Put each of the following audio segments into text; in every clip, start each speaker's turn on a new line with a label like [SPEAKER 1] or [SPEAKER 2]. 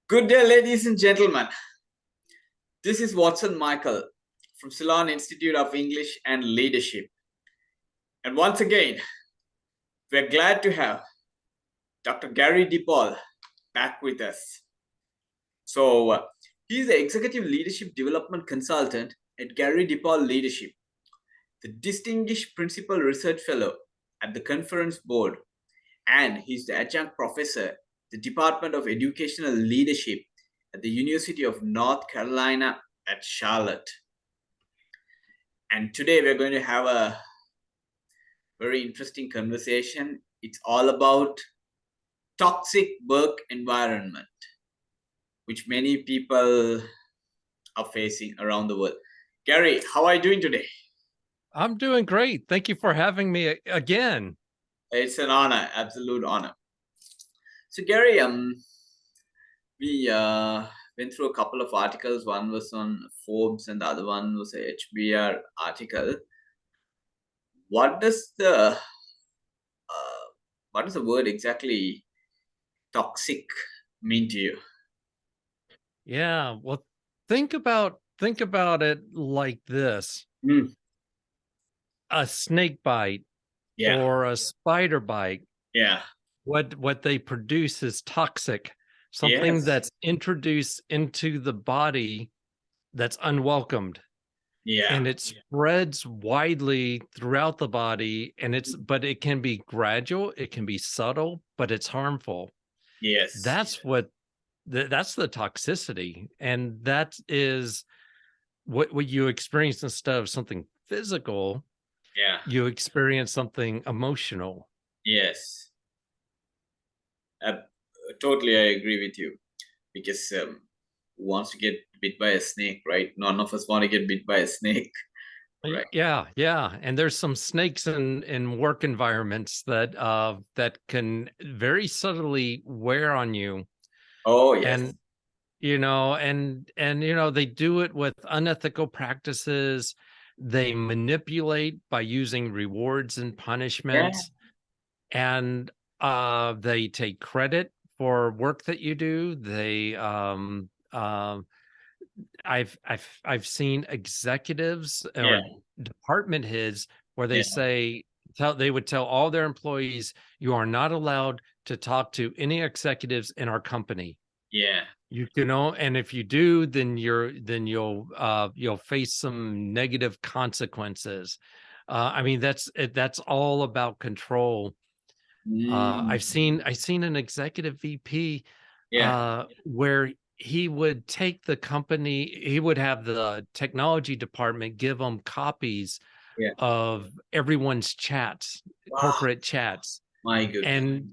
[SPEAKER 1] Good day, ladies and gentlemen. This is Watson Michael from Ceylon Institute of English and Leadership. And once again, we're glad to have Dr. Gary DePaul back with us. So, he's the Executive Leadership Development Consultant at Gary DePaul Leadership, the Distinguished Principal Research Fellow at the Conference Board, and he's the Adjunct Professor, the Department of Educational Leadership at the University of North Carolina at Charlotte. And today we're going to have a very interesting conversation. It's all about toxic work environment, which many people are facing around the world. Gary, how are you doing today?
[SPEAKER 2] I'm doing great. Thank you for having me again.
[SPEAKER 1] It's an honor, absolute honor. So Gary, we went through a couple of articles. One was on Forbes and the other one was a HBR article. What does the word exactly toxic mean to you?
[SPEAKER 2] Yeah, well, think about it like this. A snake bite or a spider bite.
[SPEAKER 1] Yeah.
[SPEAKER 2] What they produce is toxic, something that's introduced into the body that's unwelcomed.
[SPEAKER 1] Yeah.
[SPEAKER 2] And it spreads widely throughout the body, and but it can be gradual, it can be subtle, but it's harmful.
[SPEAKER 1] Yes.
[SPEAKER 2] That's that's the toxicity, and that is what you experience instead of something physical.
[SPEAKER 1] Yeah,
[SPEAKER 2] you experience something emotional.
[SPEAKER 1] Yes, totally, I agree with you, because who wants to get bit by a snake, right? None of us want to get bit by a snake. Right.
[SPEAKER 2] Yeah, and there's some snakes in work environments that can very subtly wear on you.
[SPEAKER 1] Oh yes.
[SPEAKER 2] And they do it with unethical practices. They manipulate by using rewards and punishments. And they take credit for work that you do. I've seen executives or department heads where they would tell all their employees, you are not allowed to talk to any executives in our company. And if you do, then you'll face some negative consequences. I mean, that's all about control. I've seen an executive VP where he would take the company, he would have the technology department give them copies of everyone's chats, corporate chats.
[SPEAKER 1] My goodness.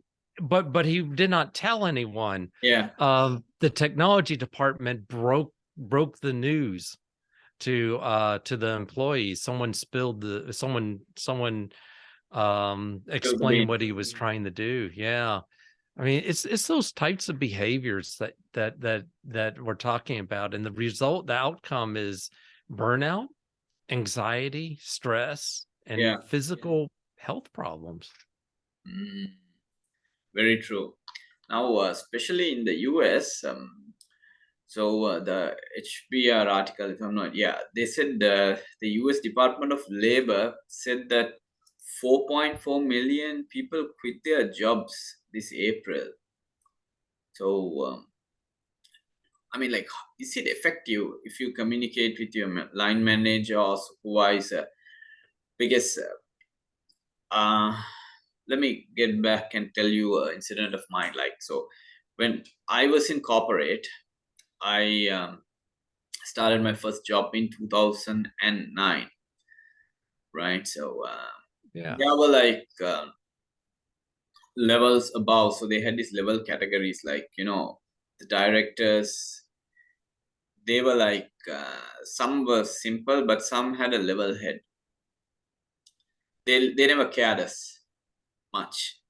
[SPEAKER 2] But he did not tell anyone. The technology department broke the news to the employees. Someone explained what he was trying to do. Yeah. I mean, it's those types of behaviors that we're talking about, and the outcome is burnout, anxiety, stress, and physical health problems.
[SPEAKER 1] Very true. Now, especially in the US, the HBR article, if I'm not, they said the US Department of Labor said that 4.4 million people quit their jobs this April. So, I mean, like, is it effective if you communicate with your line manager or supervisor? Because let me get back and tell you an incident of mine. Like, so when I was in corporate, I started my first job in 2009, right? So there were like levels above. So they had these level categories, like, the directors. They were like, some were simple, but some had a level head. They never cared us much,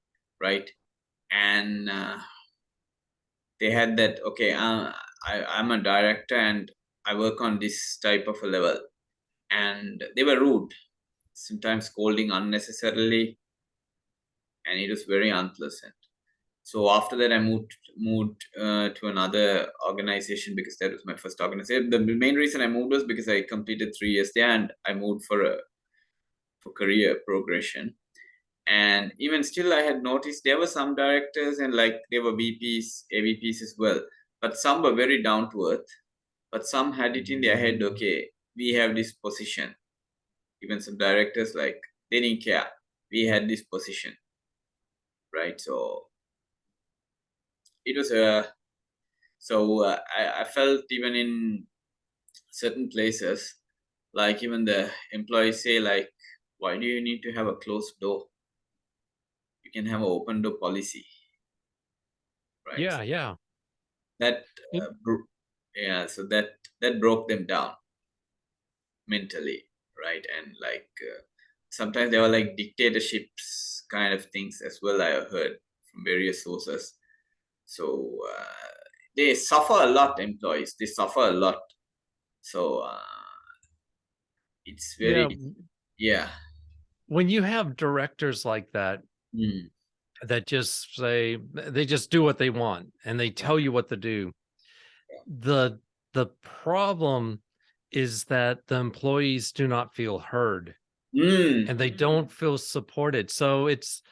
[SPEAKER 1] right? And they had that, okay, I'm a director and I work on this type of a level. And they were rude, sometimes scolding unnecessarily, and it was very unpleasant. So after that, I moved to another organization because that was my first organization. The main reason I moved was because I completed 3 years there, and I moved for career progression. And even still, I had noticed there were some directors and like there were VPs, AVPs as well, but some were very down to earth. But some had it in their head, okay, we have this position. Even some directors, like, they didn't care. We had this position, right? So it was I felt even in certain places, like even the employees say, like, why do you need to have a closed door? You can have an open door policy, right?
[SPEAKER 2] Yeah, yeah.
[SPEAKER 1] That yeah, so that broke them down mentally, right? And like sometimes there were like dictatorships kind of things as well, I heard from various sources. So they suffer a lot, employees, they suffer a lot. So it's very,
[SPEAKER 2] Yeah.
[SPEAKER 1] yeah.
[SPEAKER 2] When you have directors like that,
[SPEAKER 1] Mm,
[SPEAKER 2] that just say they just do what they want and they
[SPEAKER 1] yeah,
[SPEAKER 2] tell you what to do. The the problem is that the employees do not feel heard
[SPEAKER 1] mm,
[SPEAKER 2] and they don't feel supported. So it's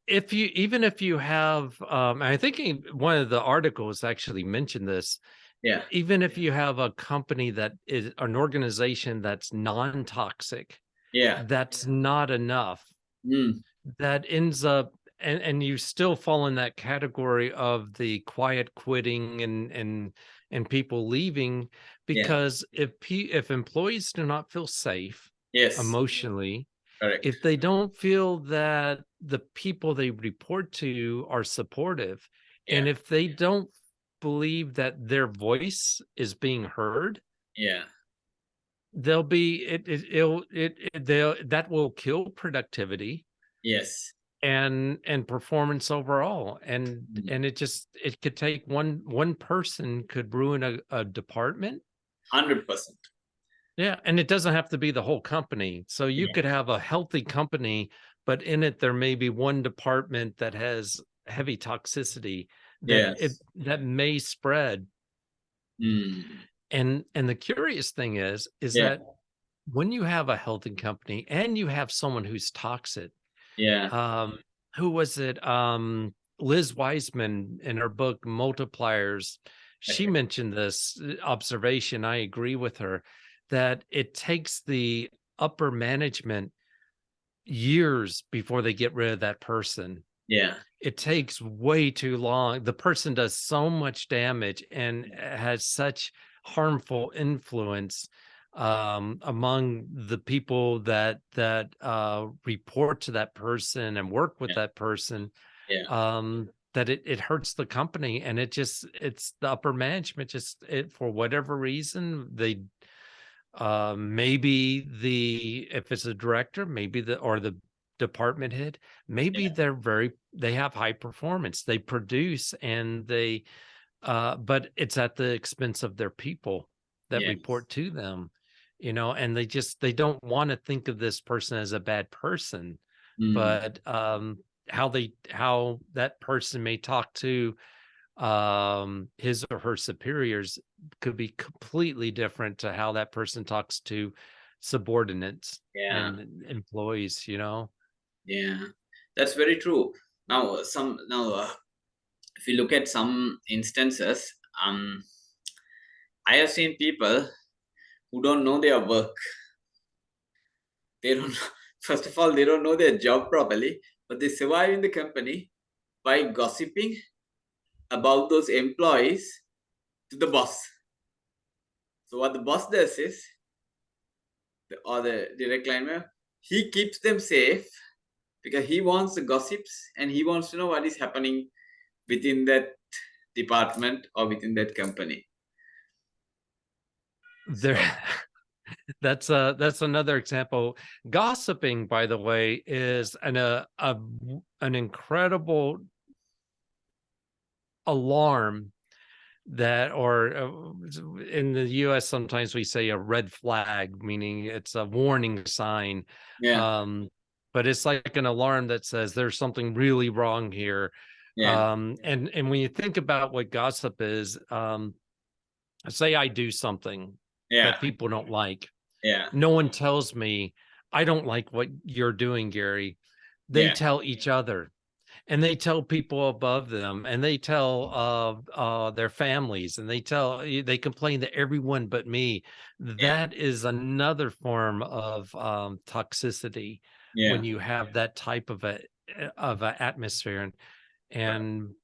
[SPEAKER 2] if you even if you have I think one of the articles actually mentioned this,
[SPEAKER 1] yeah,
[SPEAKER 2] even if you have a company that is an organization that's non-toxic,
[SPEAKER 1] yeah,
[SPEAKER 2] that's not enough.
[SPEAKER 1] mm,
[SPEAKER 2] That ends up and you still fall in that category of the quiet quitting and people leaving
[SPEAKER 1] yeah,
[SPEAKER 2] because if employees do not feel safe
[SPEAKER 1] yes,
[SPEAKER 2] emotionally,
[SPEAKER 1] correct,
[SPEAKER 2] if they don't feel that the people they report to are supportive,
[SPEAKER 1] yeah,
[SPEAKER 2] and if they don't believe that their voice is being heard,
[SPEAKER 1] yeah,
[SPEAKER 2] they'll be they'll that will kill productivity
[SPEAKER 1] yes,
[SPEAKER 2] and performance overall,
[SPEAKER 1] mm,
[SPEAKER 2] and it could take one person could ruin a department.
[SPEAKER 1] 100%,
[SPEAKER 2] Yeah, and it doesn't have to be the whole company. So you
[SPEAKER 1] yeah,
[SPEAKER 2] could have a healthy company, but in it there may be one department that has heavy toxicity
[SPEAKER 1] yes,
[SPEAKER 2] that may spread.
[SPEAKER 1] mm,
[SPEAKER 2] And the curious thing is
[SPEAKER 1] yeah,
[SPEAKER 2] that when you have a healthy company and you have someone who's toxic,
[SPEAKER 1] yeah,
[SPEAKER 2] um, who was it? Liz Wiseman in her book Multipliers, she
[SPEAKER 1] okay,
[SPEAKER 2] mentioned this observation. I agree with her that it takes the upper management years before they get rid of that person.
[SPEAKER 1] yeah,
[SPEAKER 2] It takes way too long. The person does so much damage and has such harmful influence among the people that report to that person and work with
[SPEAKER 1] yeah,
[SPEAKER 2] that person,
[SPEAKER 1] yeah,
[SPEAKER 2] that it hurts the company. And it's the upper management, just it for whatever reason they maybe the if it's a director, maybe the department head, maybe
[SPEAKER 1] yeah,
[SPEAKER 2] they have high performance, they produce and they but it's at the expense of their people that
[SPEAKER 1] yes,
[SPEAKER 2] report to them, and they don't want to think of this person as a bad person,
[SPEAKER 1] mm,
[SPEAKER 2] but how that person may talk to his or her superiors could be completely different to how that person talks to subordinates
[SPEAKER 1] yeah,
[SPEAKER 2] and employees.
[SPEAKER 1] yeah, that's very true. Now if you look at some instances, I have seen people who don't know their work. They don't first of all, they don't know their job properly, but they survive in the company by gossiping about those employees to the boss. So what the boss does is, or the direct line, he keeps them safe because he wants the gossips and he wants to know what is happening within that department or within that company.
[SPEAKER 2] There
[SPEAKER 1] So
[SPEAKER 2] that's another example. Gossiping, by the way, is an incredible alarm that or in the US sometimes we say a red flag, meaning it's a warning sign.
[SPEAKER 1] yeah,
[SPEAKER 2] um but it's like an alarm that says there's something really wrong here.
[SPEAKER 1] Yeah.
[SPEAKER 2] And when you think about what gossip is, say I do something
[SPEAKER 1] Yeah.
[SPEAKER 2] that people don't like.
[SPEAKER 1] Yeah.
[SPEAKER 2] No one tells me, I don't like what you're doing, Gary. They
[SPEAKER 1] Yeah.
[SPEAKER 2] tell each other, and they tell people above them, and they tell their families, and they complain to everyone but me.
[SPEAKER 1] Yeah.
[SPEAKER 2] That is another form of toxicity
[SPEAKER 1] Yeah.
[SPEAKER 2] when you have that type of a atmosphere. And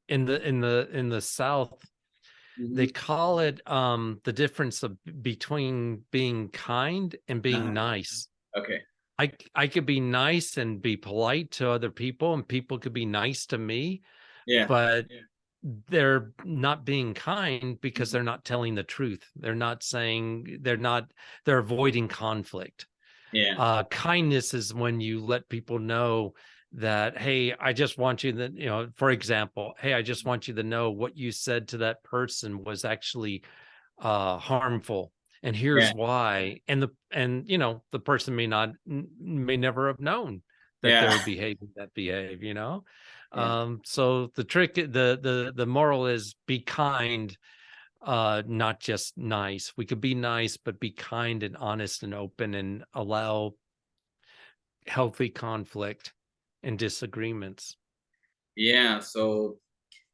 [SPEAKER 2] in the South, they
[SPEAKER 1] Mhm.
[SPEAKER 2] call it the difference between being kind and being
[SPEAKER 1] Uh-huh.
[SPEAKER 2] nice.
[SPEAKER 1] Okay.
[SPEAKER 2] I could be nice and be polite to other people, and people could be nice to me,
[SPEAKER 1] Yeah.
[SPEAKER 2] but they're not being kind because
[SPEAKER 1] Mhm.
[SPEAKER 2] they're not telling the truth. They're avoiding conflict.
[SPEAKER 1] Yeah.
[SPEAKER 2] Kindness is when you let people know that, hey, I just want you to, for example, hey, I just want you to know what you said to that person was actually harmful, and
[SPEAKER 1] Yeah.
[SPEAKER 2] here's why. The person may never have known that they
[SPEAKER 1] Yeah.
[SPEAKER 2] were behaving that behave.
[SPEAKER 1] Yeah.
[SPEAKER 2] So the moral is be kind, not just nice. We could be nice, but be kind and honest and open, and allow healthy conflict and disagreements.
[SPEAKER 1] Yeah. So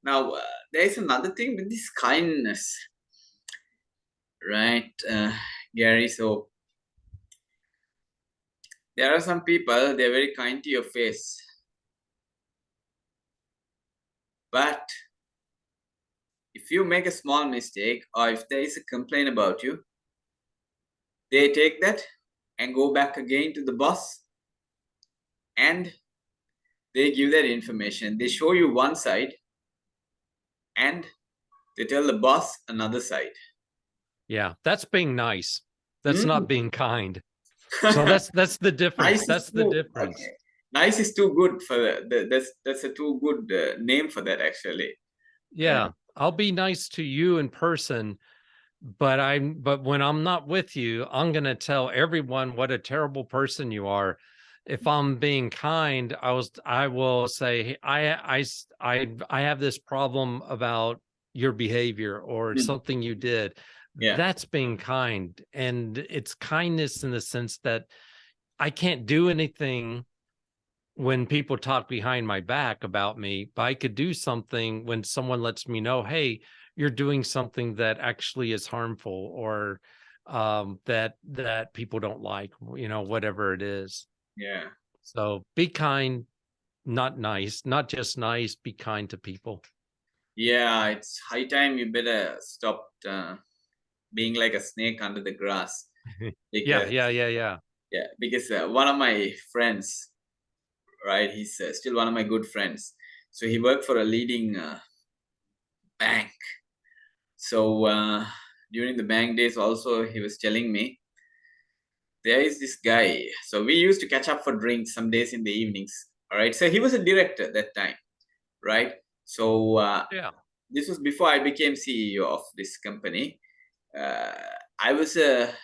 [SPEAKER 1] now there is another thing with this kindness, right, Gary? So there are some people, they're very kind to your face, but if you make a small mistake or if there is a complaint about you, they take that and go back again to the boss and they give that information. They show you one side and they tell the boss another side.
[SPEAKER 2] Yeah, that's being nice. That's
[SPEAKER 1] Mm.
[SPEAKER 2] not being kind. So that's the difference.
[SPEAKER 1] Nice is
[SPEAKER 2] That's the
[SPEAKER 1] too
[SPEAKER 2] difference.
[SPEAKER 1] okay. Nice is too good for that's a too good name for that actually.
[SPEAKER 2] Yeah, I'll be nice to you in person, but when I'm not with you, I'm going to tell everyone what a terrible person you are. If I'm being kind, I will say, "Hey, I have this problem about your behavior or
[SPEAKER 1] Mm.
[SPEAKER 2] something you did."
[SPEAKER 1] Yeah.
[SPEAKER 2] That's being kind, and it's kindness in the sense that I can't do anything when people talk behind my back about me, but I could do something when someone lets me know, hey, you're doing something that actually is harmful, or that people don't like, whatever it is.
[SPEAKER 1] Yeah.
[SPEAKER 2] So be kind, not nice, not just nice, be kind to people.
[SPEAKER 1] Yeah, it's high time you better stop being like a snake under the grass
[SPEAKER 2] Yeah,
[SPEAKER 1] because
[SPEAKER 2] yeah.
[SPEAKER 1] one of my friends, right, he's still one of my good friends. So he worked for a leading bank. So during the bank days also he was telling me there is this guy. So we used to catch up for drinks some days in the evenings. All right. So he was a director that time, right? So
[SPEAKER 2] Yeah.
[SPEAKER 1] this was before I became CEO of this company. Uh, I was a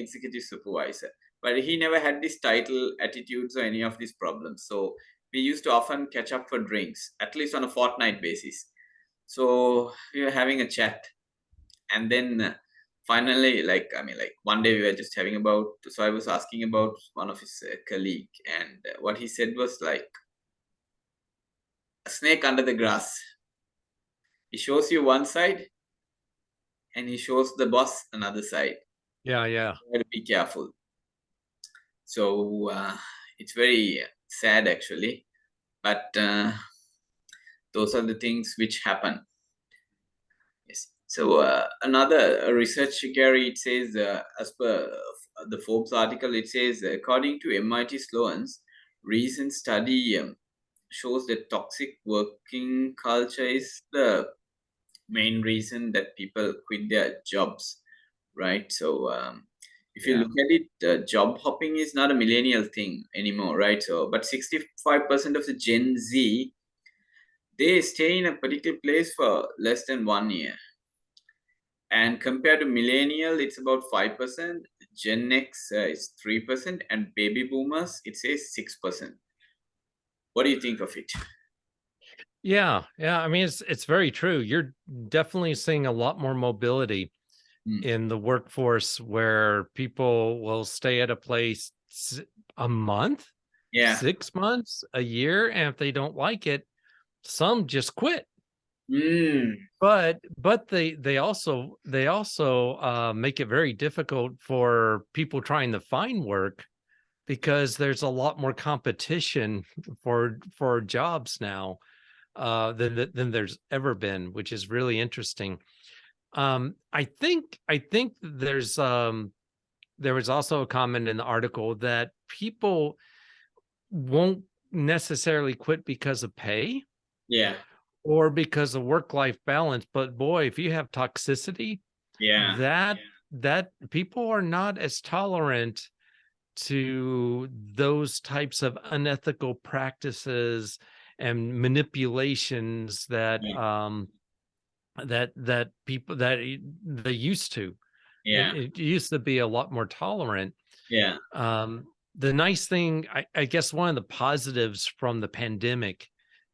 [SPEAKER 1] executive supervisor, but he never had this title, attitudes, or any of these problems. So we used to often catch up for drinks, at least on a fortnight basis. So we were having a chat, and then finally, like one day we were just having about. So I was asking about one of his colleague, and what he said was like a snake under the grass. He shows you one side, and he shows the boss another side.
[SPEAKER 2] Yeah.
[SPEAKER 1] You got to be careful. So it's very sad actually, but those are the things which happen. Yes. So another research, Gary, it says, as per the Forbes article, it says, according to MIT Sloan's recent study shows that toxic working culture is the main reason that people quit their jobs, right? So if you
[SPEAKER 2] Yeah.
[SPEAKER 1] look at it, job hopping is not a millennial thing anymore, right? So, but 65% of the Gen Z, they stay in a particular place for less than 1 year. And compared to millennial, it's about 5%. Gen X is 3%, and baby boomers, it says 6%. What do you think of it?
[SPEAKER 2] Yeah, yeah. I mean, it's very true. You're definitely seeing a lot more mobility
[SPEAKER 1] Mm.
[SPEAKER 2] in the workforce where people will stay at a place a month,
[SPEAKER 1] Yeah.
[SPEAKER 2] 6 months, a year, and if they don't like it, some just quit.
[SPEAKER 1] Mm.
[SPEAKER 2] But they also make it very difficult for people trying to find work because there's a lot more competition for jobs now than there's ever been, which is really interesting. I think there was also a comment in the article that people won't necessarily quit because of pay
[SPEAKER 1] Yeah.
[SPEAKER 2] or because of work-life balance, but boy, if you have toxicity,
[SPEAKER 1] Yeah.
[SPEAKER 2] that people are not as tolerant to those types of unethical practices and manipulations that
[SPEAKER 1] Yeah.
[SPEAKER 2] that people that they used to.
[SPEAKER 1] Yeah.
[SPEAKER 2] It used to be a lot more tolerant.
[SPEAKER 1] Yeah.
[SPEAKER 2] The nice thing, I guess, one of the positives from the pandemic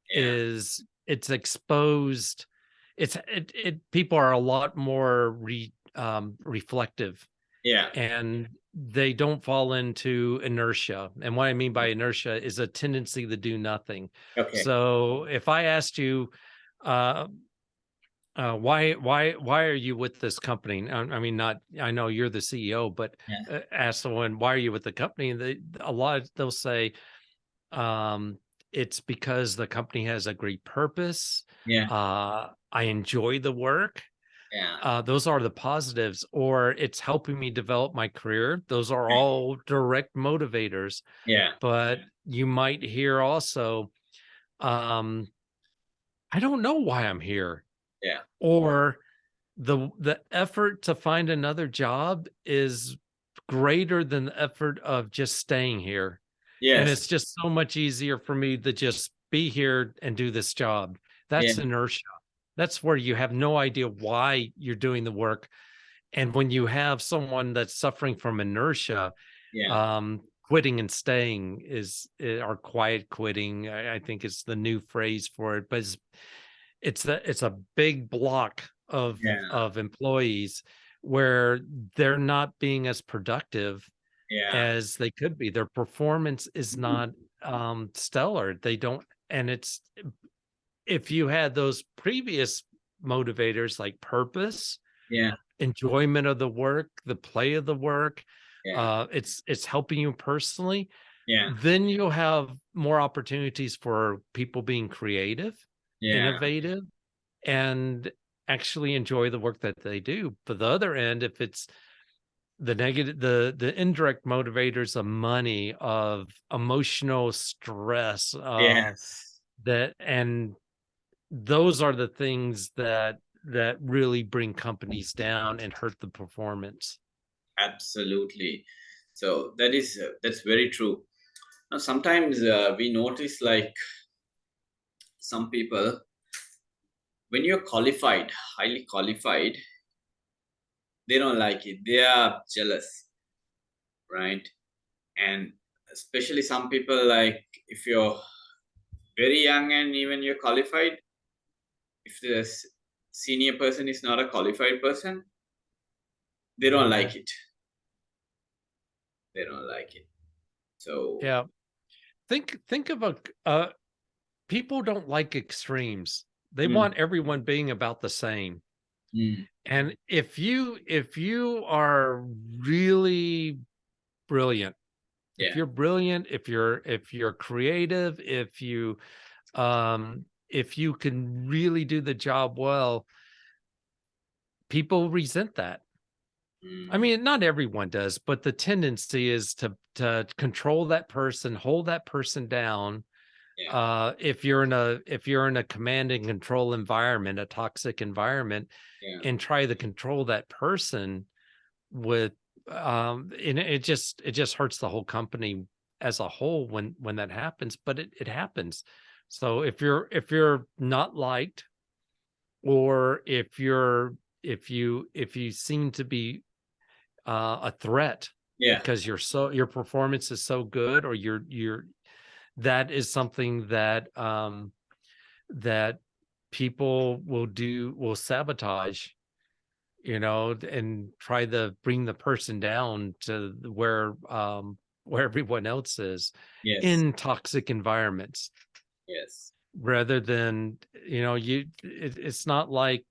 [SPEAKER 1] Yeah.
[SPEAKER 2] is it's exposed. People are a lot more reflective,
[SPEAKER 1] Yeah.
[SPEAKER 2] and they don't fall into inertia. And what I mean by inertia is a tendency to do nothing.
[SPEAKER 1] Okay.
[SPEAKER 2] So if I asked you, uh, why are you with this company? I mean, not, I know you're the CEO, but
[SPEAKER 1] Yeah.
[SPEAKER 2] ask someone, why are you with the company? They'll say, um, it's because the company has a great purpose.
[SPEAKER 1] Yeah.
[SPEAKER 2] I enjoy the work.
[SPEAKER 1] Yeah.
[SPEAKER 2] Those are the positives, or it's helping me develop my career. Those are all direct motivators.
[SPEAKER 1] Yeah.
[SPEAKER 2] But you might hear also, um, I don't know why I'm here,
[SPEAKER 1] Yeah.
[SPEAKER 2] or the effort to find another job is greater than the effort of just staying here. And
[SPEAKER 1] Yes.
[SPEAKER 2] it's just so much easier for me to just be here and do this job.
[SPEAKER 1] Yeah.
[SPEAKER 2] That's inertia. That's where you have no idea why you're doing the work. And when you have someone that's suffering from inertia,
[SPEAKER 1] Yeah.
[SPEAKER 2] quitting and staying or quiet quitting, I think is the new phrase for it. But it's a big block
[SPEAKER 1] Yeah.
[SPEAKER 2] of employees where they're not being as productive
[SPEAKER 1] Yeah.
[SPEAKER 2] as they could be. Their performance is not stellar. They don't, and it's if you had those previous motivators like purpose,
[SPEAKER 1] Yeah.
[SPEAKER 2] enjoyment of the work, the play of the work,
[SPEAKER 1] Yeah.
[SPEAKER 2] it's helping you personally,
[SPEAKER 1] Yeah.
[SPEAKER 2] then you'll have more opportunities for people being creative,
[SPEAKER 1] Yeah.
[SPEAKER 2] innovative, and actually enjoy the work that they do. But the other end, if it's the negative, the indirect motivators of money, of emotional stress,
[SPEAKER 1] Yes.
[SPEAKER 2] that and those are the things that really bring companies down and hurt the performance.
[SPEAKER 1] Absolutely. So that's very true. Now, sometimes we notice like some people, when you're qualified, highly qualified, they don't like it. They are jealous, right? And especially some people, like if you're very young and even you're qualified, if the senior person is not a qualified person, they don't like it. They don't like it. So
[SPEAKER 2] Yeah, think of people don't like extremes. They
[SPEAKER 1] mm,
[SPEAKER 2] want everyone being about the same.
[SPEAKER 1] mm,
[SPEAKER 2] And if you are really brilliant, if
[SPEAKER 1] yeah,
[SPEAKER 2] you're brilliant, if you're creative, if you can really do the job well, people resent that. I
[SPEAKER 1] mm,
[SPEAKER 2] mean, not everyone does, but the tendency is to control that person, hold that person down.
[SPEAKER 1] yeah,
[SPEAKER 2] If you're in a command and control environment, a toxic environment,
[SPEAKER 1] yeah,
[SPEAKER 2] and try to control that person with and it just hurts the whole company as a whole when that happens, but it happens. So if you're not liked, or if you seem to be a threat
[SPEAKER 1] yeah,
[SPEAKER 2] because your performance is so good, or you're that is something that people will sabotage, and try to bring the person down to where everyone else is
[SPEAKER 1] Yes.
[SPEAKER 2] in toxic environments,
[SPEAKER 1] Yes.
[SPEAKER 2] rather than, it's not like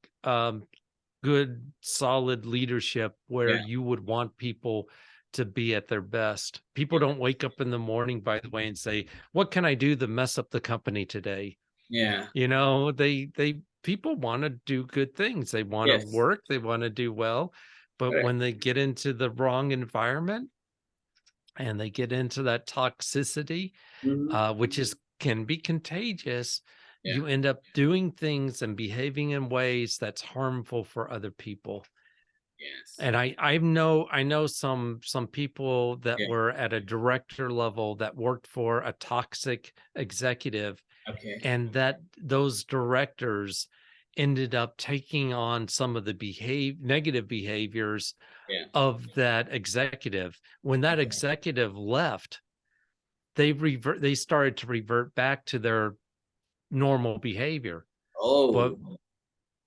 [SPEAKER 2] good solid leadership where
[SPEAKER 1] Yeah.
[SPEAKER 2] you would want people to be at their best. People
[SPEAKER 1] Yeah.
[SPEAKER 2] don't wake up in the morning, by the way, and say, what can I do to mess up the company today?
[SPEAKER 1] Yeah.
[SPEAKER 2] They people want to do good things. They want to
[SPEAKER 1] Yes.
[SPEAKER 2] work, they want to do well, but
[SPEAKER 1] Correct.
[SPEAKER 2] when they get into the wrong environment and they get into that toxicity, which is can be contagious,
[SPEAKER 1] Yeah.
[SPEAKER 2] you end up doing things and behaving in ways that's harmful for other people.
[SPEAKER 1] Yes.
[SPEAKER 2] And I know some people that
[SPEAKER 1] Yeah.
[SPEAKER 2] were at a director level that worked for a toxic executive,
[SPEAKER 1] Okay.
[SPEAKER 2] and that those directors ended up taking on some of the negative behaviors
[SPEAKER 1] Yeah.
[SPEAKER 2] of that executive. When that
[SPEAKER 1] Okay.
[SPEAKER 2] executive left, they started to revert back to their normal behavior. But
[SPEAKER 1] Oh.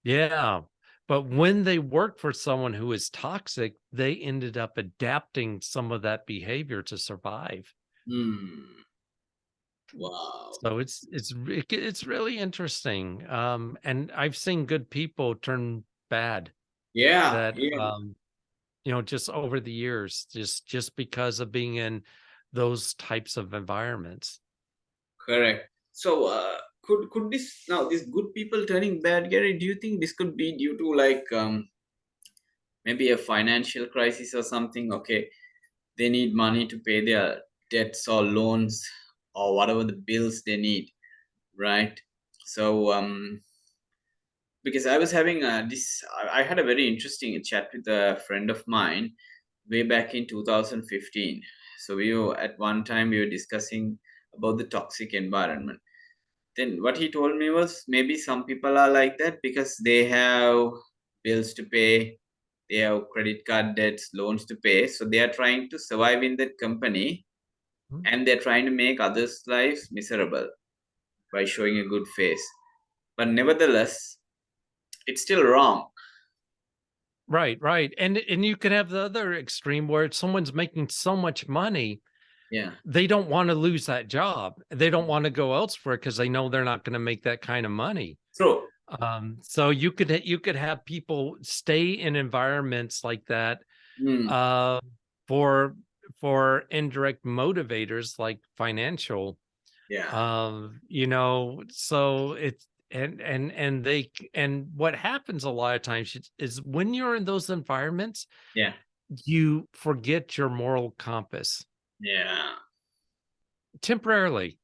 [SPEAKER 2] yeah, but when they worked for someone who is toxic, they ended up adapting some of that behavior to survive.
[SPEAKER 1] Hmm. Wow.
[SPEAKER 2] So it's really interesting. And I've seen good people turn bad,
[SPEAKER 1] Yeah.
[SPEAKER 2] that
[SPEAKER 1] Yeah.
[SPEAKER 2] just over the years, just because of being in those types of environments.
[SPEAKER 1] Correct. So, could this now these good people turning bad, Gary? Do you think this could be due to like maybe a financial crisis or something? Okay, they need money to pay their debts or loans or whatever the bills they need, right? So, because I was having I had a very interesting chat with a friend of mine way back in 2015. So we were at one time we were discussing about the toxic environment. Then what he told me was maybe some people are like that because they have bills to pay, they have credit card debts, loans to pay, so they are trying to survive in that company,
[SPEAKER 2] Mhm.
[SPEAKER 1] and they're trying to make others lives miserable by showing a good face, but nevertheless it's still wrong.
[SPEAKER 2] Right. And you could have the other extreme where someone's making so much money,
[SPEAKER 1] Yeah.
[SPEAKER 2] they don't want to lose that job. They don't want to go elsewhere because they know they're not going to make that kind of money.
[SPEAKER 1] True.
[SPEAKER 2] So you could have people stay in environments like that,
[SPEAKER 1] Mm.
[SPEAKER 2] uh, for indirect motivators like financial.
[SPEAKER 1] Yeah.
[SPEAKER 2] So it's and what happens a lot of times is when you're in those environments,
[SPEAKER 1] Yeah.
[SPEAKER 2] you forget your moral compass
[SPEAKER 1] Yeah.
[SPEAKER 2] temporarily.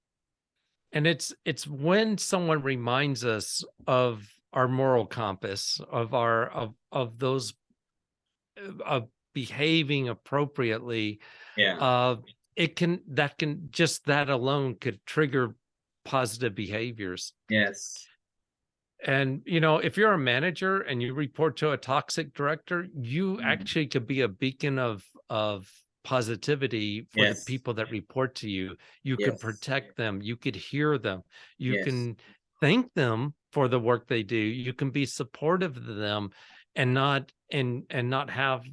[SPEAKER 2] And it's when someone reminds us of our moral compass, of our of those of behaving appropriately,
[SPEAKER 1] Yeah.
[SPEAKER 2] uh that alone could trigger positive behaviors.
[SPEAKER 1] Yes.
[SPEAKER 2] And if you're a manager and you report to a toxic director, you
[SPEAKER 1] Mm.
[SPEAKER 2] actually could be a beacon of positivity for the
[SPEAKER 1] Yes.
[SPEAKER 2] people that report to you. You could
[SPEAKER 1] Yes.
[SPEAKER 2] protect them, you could hear them, you
[SPEAKER 1] Yes.
[SPEAKER 2] can thank them for the work they do, you can be supportive of them, and not have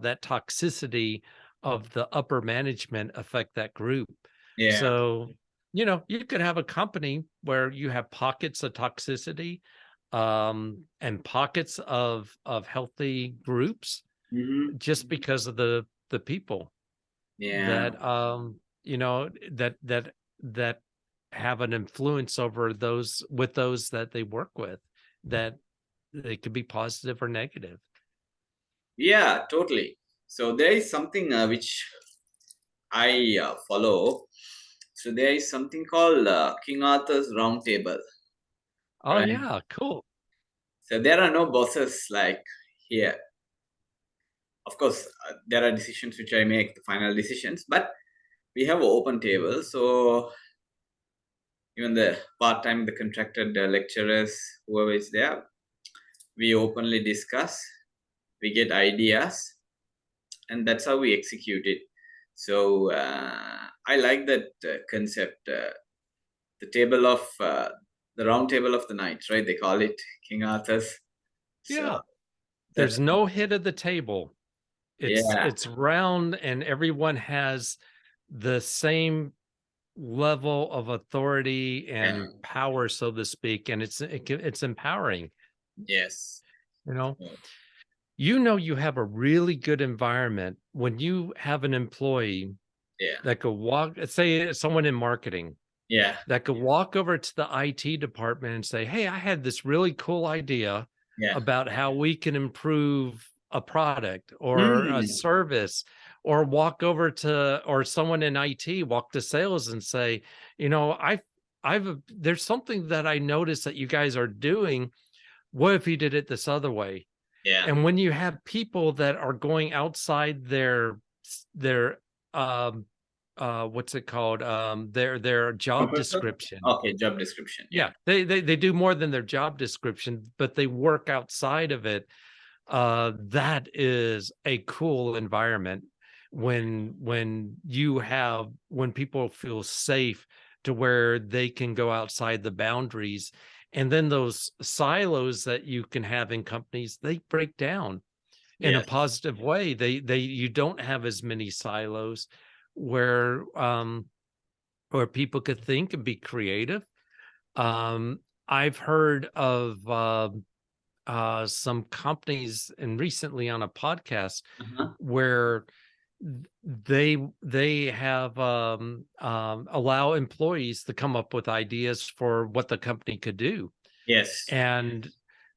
[SPEAKER 2] that toxicity of the upper management affect that group.
[SPEAKER 1] Yeah.
[SPEAKER 2] So you could have a company where you have pockets of toxicity, and pockets of healthy groups,
[SPEAKER 1] Hmm.
[SPEAKER 2] just because of the people
[SPEAKER 1] Yeah.
[SPEAKER 2] that that have an influence over those that they work with, that they could be positive or negative.
[SPEAKER 1] Yeah, totally. So there is something which I follow. So there is something called King Arthur's Round Table,
[SPEAKER 2] Oh
[SPEAKER 1] right?
[SPEAKER 2] yeah, cool.
[SPEAKER 1] So there are no bosses like here. Of course, there are decisions which I make, the final decisions, but we have an open table. So even the part-time, the contracted lecturers, whoever is there, we openly discuss, we get ideas, and that's how we execute it. So I like that concept, the table of the round table of the knights, right? They call it King Arthur's.
[SPEAKER 2] Yeah.
[SPEAKER 1] So
[SPEAKER 2] There's
[SPEAKER 1] that's
[SPEAKER 2] no head of the table.
[SPEAKER 1] yeah,
[SPEAKER 2] It's round and everyone has the same level of authority
[SPEAKER 1] yeah,
[SPEAKER 2] and power, so to speak, and it's empowering.
[SPEAKER 1] yes,
[SPEAKER 2] You know,
[SPEAKER 1] yeah,
[SPEAKER 2] you have a really good environment when you have an employee
[SPEAKER 1] yeah,
[SPEAKER 2] that could walk, say someone in marketing
[SPEAKER 1] yeah,
[SPEAKER 2] that could walk over to the IT department and say, "Hey, I had this really cool idea
[SPEAKER 1] yeah.
[SPEAKER 2] about how we can improve a product or a
[SPEAKER 1] Mm,
[SPEAKER 2] service," or walk over to, or someone in IT walk to sales and say, I've there's something that I noticed that you guys are doing. What if you did it this other way?"
[SPEAKER 1] yeah.
[SPEAKER 2] And when you have people that are going outside their um what's it called? Their job
[SPEAKER 1] Comfort zone?
[SPEAKER 2] description.
[SPEAKER 1] Okay, job description. Yeah.
[SPEAKER 2] Yeah, they do more than their job description, but they work outside of it. That is a cool environment when people feel safe to where they can go outside the boundaries. And then those silos that you can have in companies, they break down in a
[SPEAKER 1] Yes.
[SPEAKER 2] positive way. They you don't have as many silos where people could think and be creative. I've heard of some companies, and recently on a podcast,
[SPEAKER 1] Uh-huh.
[SPEAKER 2] where they have allow employees to come up with ideas for what the company could do,
[SPEAKER 1] Yes.
[SPEAKER 2] and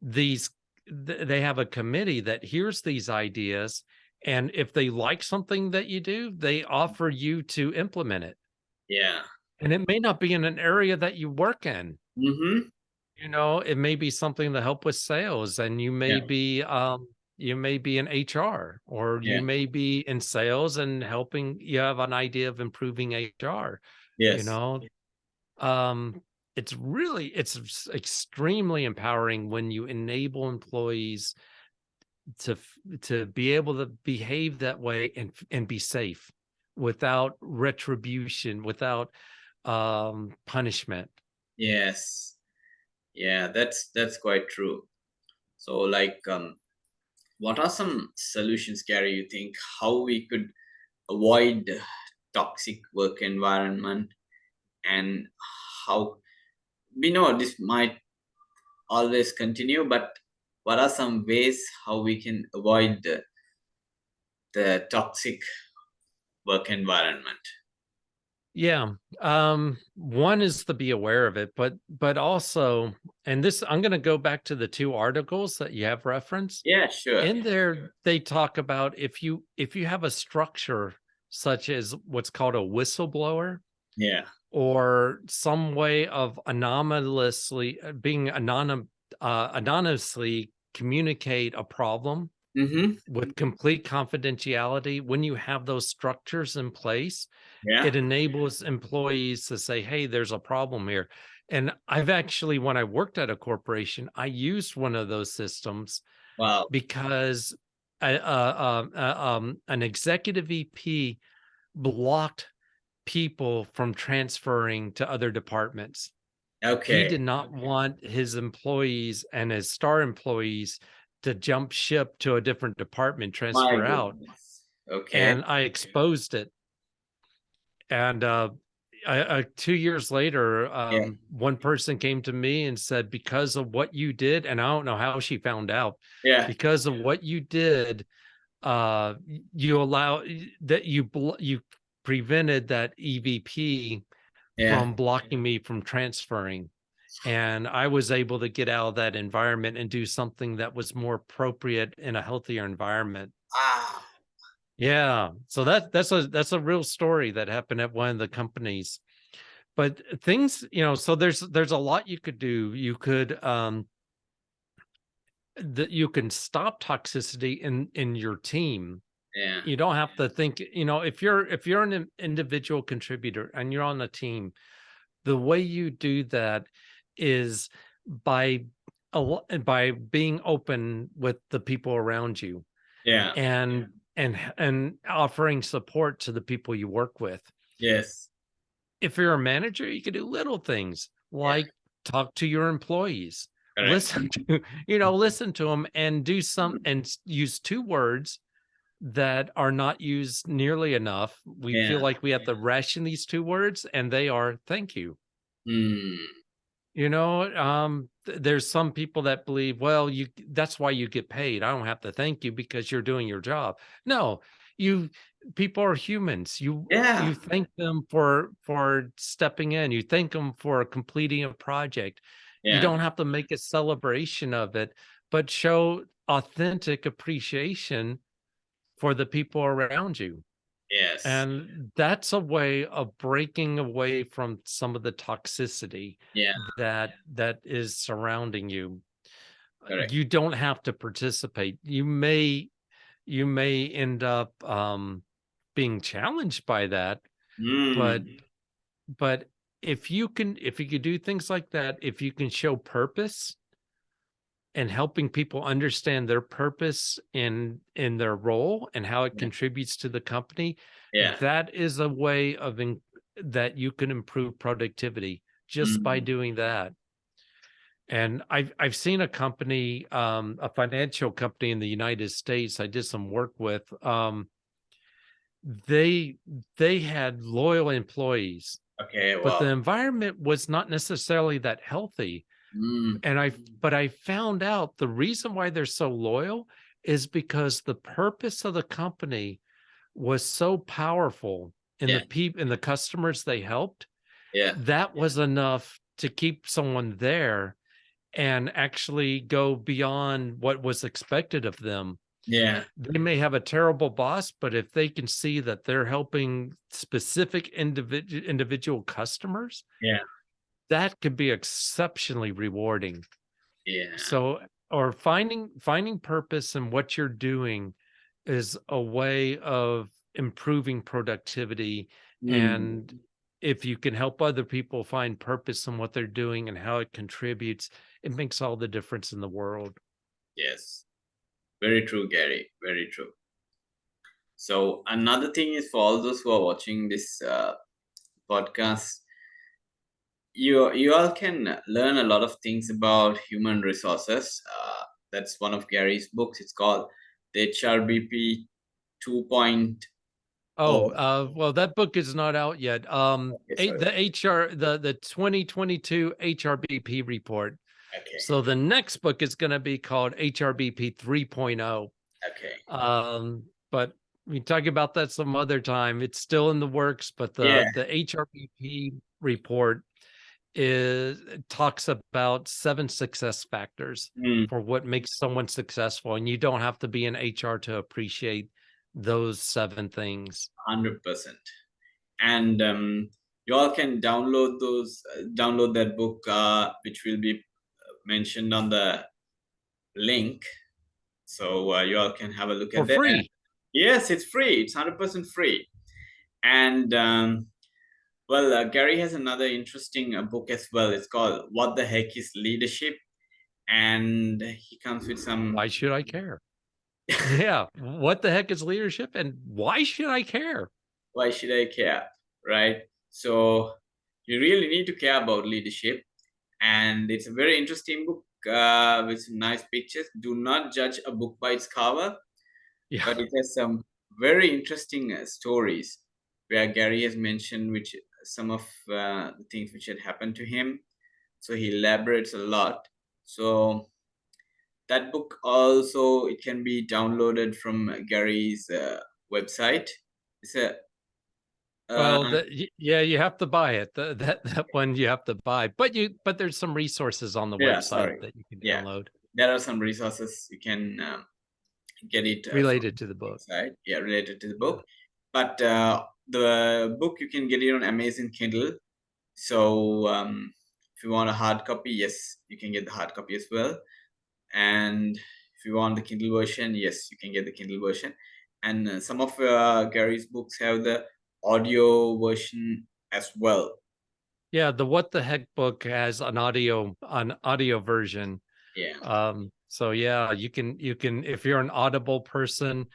[SPEAKER 2] these they have a committee that hears these ideas, and if they like something that you do, they offer you to implement it.
[SPEAKER 1] Yeah.
[SPEAKER 2] And it may not be in an area that you work in.
[SPEAKER 1] Mm-hmm.
[SPEAKER 2] It may be something to help with sales, and
[SPEAKER 1] Yeah.
[SPEAKER 2] you may be in HR, or you
[SPEAKER 1] Yeah.
[SPEAKER 2] may be in sales and helping, you have an idea of improving HR, you
[SPEAKER 1] Yes.
[SPEAKER 2] know. Um, it's extremely empowering when you enable employees to be able to behave that way and be safe without retribution, without punishment.
[SPEAKER 1] Yes. Yeah, that's quite true. So like what are some solutions, Gary, you think how we could avoid toxic work environment, and how we know this might always continue, but what are some ways how we can avoid the toxic work environment?
[SPEAKER 2] Yeah. One is to be aware of it, but also, and this, I'm going to go back to the two articles that you have referenced.
[SPEAKER 1] Yeah, sure.
[SPEAKER 2] In there, they talk about if you have a structure such as what's called a whistleblower,
[SPEAKER 1] Yeah.
[SPEAKER 2] or some way of anonymously communicate a problem
[SPEAKER 1] Mm-hmm.
[SPEAKER 2] with complete confidentiality. When you have those structures in place,
[SPEAKER 1] Yeah.
[SPEAKER 2] it enables employees to say, "Hey, there's a problem here." And I've actually, when I worked at a corporation, I used one of those systems
[SPEAKER 1] Wow.
[SPEAKER 2] because an executive VP blocked people from transferring to other departments. He
[SPEAKER 1] Okay.
[SPEAKER 2] did not want his employees and his star employees to jump ship to a different department,
[SPEAKER 1] My
[SPEAKER 2] transfer out.
[SPEAKER 1] goodness. Okay.
[SPEAKER 2] And I exposed it. And 2 years later,
[SPEAKER 1] Yeah.
[SPEAKER 2] one person came to me and said, "Because of what you did," and I don't know how she found out,
[SPEAKER 1] Yeah.
[SPEAKER 2] "because of what you did, you allow that you prevented that EVP
[SPEAKER 1] Yeah.
[SPEAKER 2] from blocking me from transferring." And I was able to get out of that environment and do something that was more appropriate in a healthier environment.
[SPEAKER 1] Ah.
[SPEAKER 2] Yeah. So that's a real story that happened at one of the companies. But things, so there's a lot you could do. You could that you can stop toxicity in your team.
[SPEAKER 1] Yeah.
[SPEAKER 2] You don't have to think, if you're an individual contributor and you're on a team, the way you do that is by by being open with the people around you,
[SPEAKER 1] Yeah.
[SPEAKER 2] and offering support to the people you work with.
[SPEAKER 1] Yes.
[SPEAKER 2] If you're a manager, you can do little things
[SPEAKER 1] Yeah.
[SPEAKER 2] like talk to your employees.
[SPEAKER 1] Correct.
[SPEAKER 2] Listen to, listen to them and do some and use 2 words that are not used nearly enough. We feel like we have to ration these 2 words, and they are thank you. There's some people that believe, well, that's why you get paid. I don't have to thank you because you're doing your job. No, people are humans. You thank them for stepping in. You thank them for completing a project. You don't have to make a celebration of it, but show authentic appreciation for the people around you.
[SPEAKER 1] Yes.
[SPEAKER 2] And that's a way of breaking away from some of the toxicity that is surrounding you.
[SPEAKER 1] Correct.
[SPEAKER 2] You don't have to participate. You may end up being challenged by that, but if you could do things like that, if you can show purpose and helping people understand their purpose in their role and how it contributes to the company, that is a way of that you can improve productivity just by doing that. And I've seen a company, a financial company in the United States I did some work with. They had loyal employees.
[SPEAKER 1] Okay,
[SPEAKER 2] but the environment was not necessarily that healthy. And I found out the reason why they're so loyal is because the purpose of the company was so powerful in the customers they helped. That was enough to keep someone there and actually go beyond what was expected of them. They may have a terrible boss, but if they can see that they're helping specific individual customers, that could be exceptionally rewarding. So, or finding purpose in what you're doing is a way of improving productivity. And if you can help other people find purpose in what they're doing and how it contributes, it makes all the difference in the world.
[SPEAKER 1] Yes. Very true, Gary. Very true. So another thing is, for all those who are watching this podcast, you all can learn a lot of things about human resources. That's one of Gary's books. It's called the HRBP 2.0.
[SPEAKER 2] Well, that book is not out yet. The 2022 HRBP report.
[SPEAKER 1] Okay.
[SPEAKER 2] So the next book is going to be called HRBP 3.0.
[SPEAKER 1] Okay.
[SPEAKER 2] But we talk about that some other time. It's still in the works, but the HRBP report talks about 7 success factors for what makes someone successful, and you don't have to be in HR to appreciate those 7 things.
[SPEAKER 1] 100%. And you all can download that book, which will be mentioned on the link, so you all can have a look at that. For
[SPEAKER 2] free.
[SPEAKER 1] Yes, it's free. It's 100% free. And Gary has another interesting book as well. It's called What the Heck is Leadership? And he comes with some...
[SPEAKER 2] Why should I care? Yeah. What the heck is leadership? And why should I care?
[SPEAKER 1] Why should I care? Right? So you really need to care about leadership. And it's a very interesting book with some nice pictures. Do not judge a book by its cover. But it has some very interesting stories where Gary has mentioned some of the things which had happened to him. So he elaborates a lot. So that book also, it can be downloaded from Gary's website. It's a
[SPEAKER 2] you have to buy it. That one you have to buy, but there's some resources on the website that you can download.
[SPEAKER 1] There are some resources you can get it
[SPEAKER 2] related to the book.
[SPEAKER 1] Related to the book. But the book, you can get it on Amazon Kindle. So if you want a hard copy, yes, you can get the hard copy as well. And if you want the Kindle version, yes, you can get the Kindle version. And some of Gary's books have the audio version as well.
[SPEAKER 2] Yeah, the What the Heck book has an audio version. So yeah, you can if you're an Audible person,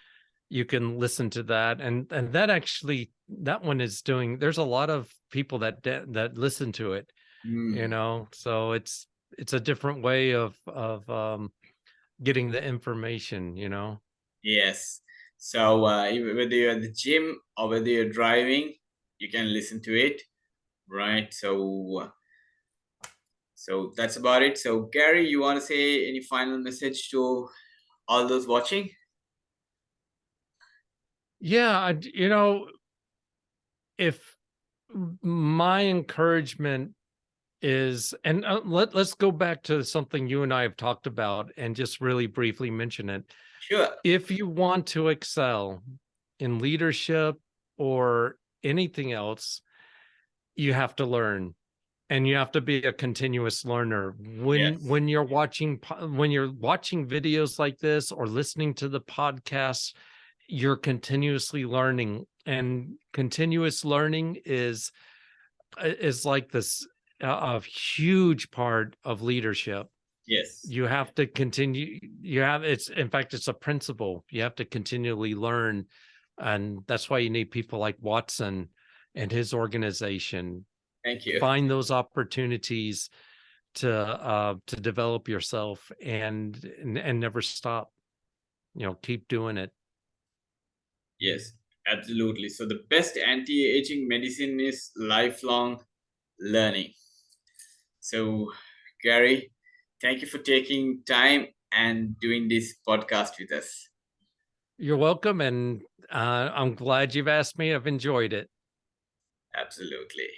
[SPEAKER 2] you can listen to that. And that one is doing, there's a lot of people that listen to it. you know, so it's a different way of getting the information, you know.
[SPEAKER 1] Yes. So whether you're at the gym or whether you're driving, you can listen to it, right? So that's about it. So Gary, you want to say any final message to all those watching?
[SPEAKER 2] Yeah, you know, if my encouragement is, and let's go back to something you and I have talked about and just really briefly mention it.
[SPEAKER 1] Sure.
[SPEAKER 2] If you want to excel in leadership or anything else, you have to learn, and you have to be a continuous learner.
[SPEAKER 1] Yes.
[SPEAKER 2] When you're watching videos like this or listening to the podcasts, you're continuously learning, and continuous learning is like this a huge part of leadership.
[SPEAKER 1] Yes.
[SPEAKER 2] You have to continue. In fact, it's a principle. You have to continually learn. And that's why you need people like Watson and his organization.
[SPEAKER 1] Thank you.
[SPEAKER 2] Find those opportunities to develop yourself and never stop. You know, keep doing it.
[SPEAKER 1] Yes, absolutely. So the best anti-aging medicine is lifelong learning. So Gary, thank you for taking time and doing this podcast with us.
[SPEAKER 2] You're welcome, and I'm glad you've asked me. I've enjoyed it.
[SPEAKER 1] Absolutely.